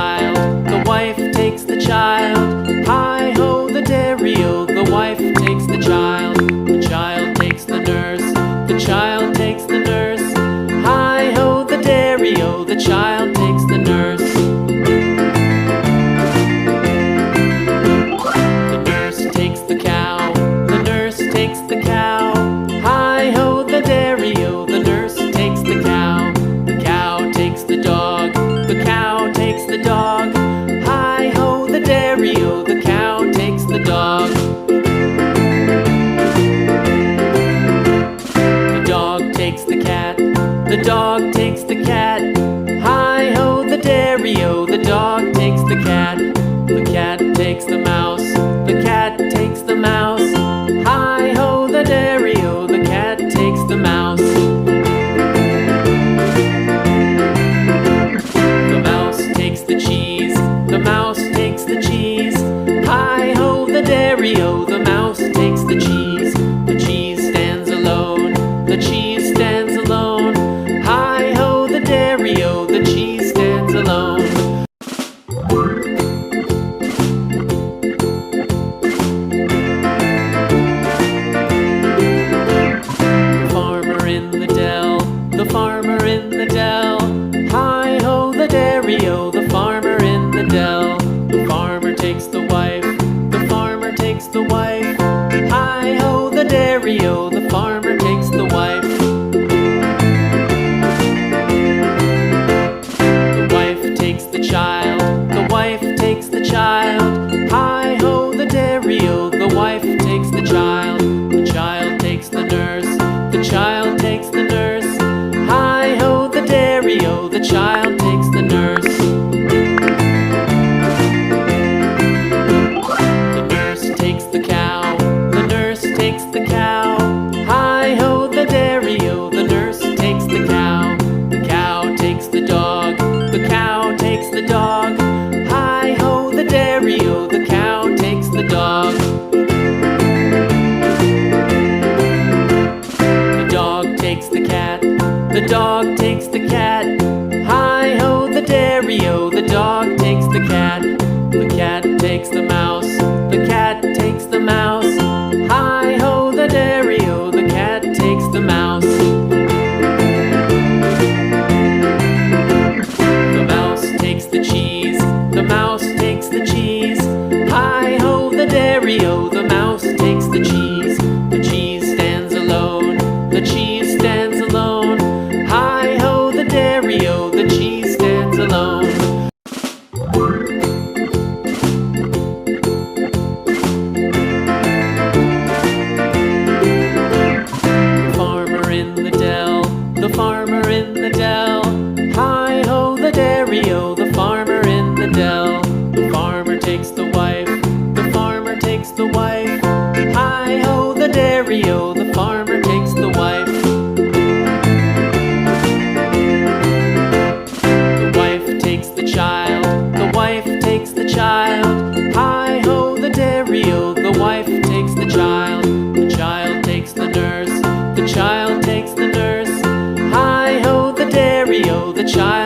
child, the wife takes the child. Hi-ho, the dairy-o, the wife takes the child takes the nurse, the child takes the nurse. Hi-ho, the dairy-o, the child takes the nurse. The nurse takes the cow, the nurse takes the cow. Hi-ho, the dairy-o, the nurse takes the cow. The cow takes the dog, the cow takes the dog. Hi-ho, the dairy-o, the cow takes the dog. The dog takes the cat, the dog takes the cat. Hi-ho, the dairy-o, the dog takes the cat. The cat takes the mouse, the cat takes the mouse. Hi-ho, the dairy-o, the cat takes the mouse. The mouse takes the cheese, the mouse takes the cheese. Hi-ho, the dairy-o, the mouse takes the cheese. The cheese stands alone, the cheese stands alone. Hi-ho, the dairy-o, the cheese stands alone. The farmer in the dell. Hi-ho, the dairy-o, the farmer in the dell. The farmer takes the wife, the farmer takes the wife. Hi-ho, the dairy-o, the farmer takes the wife. The wife takes the child, the wife takes the child. Hi-ho, the dairy-o, the wife takes the child. The child takes the nurse, the child takes the nurse. Hi-ho, the dairy-o, the child takes the nurse. The nurse takes the cow, the nurse takes the cow. Hi-ho, the dairy-o, the nurse takes the cow. The cow takes the dog, the cow takes the dog. Hi-ho, the dairy-o, the cow takes the dog. The dog takes the cat, the dog takes the cat. Hi-ho, the dairy-o, the dog takes the cat. The cat takes the mouse, the cat takes the mouse. Hi-ho, the dairy-o, the cat takes the mouse. The mouse takes the cheese, the mouse takes the cheese. Hi-ho, the dairy-o, the mouse takes the cheese. The cheese stands alone, the cheese stands alone. Hi-ho, the dairy-o, the cheese stands alone. The farmer in the dell, the farmer in the dell. Hi-ho, the dairy-o, the farmer in the dell. The farmer takes the wife, the farmer takes the wife. Hi-ho, the dairy-o, the farmer takes the wife. The wife takes the child, the wife takes the child. Hi-ho, the dairy-o, the wife takes the child. The child takes the nurse, the child takes the nurse. Hi-ho, the dairy-o, the child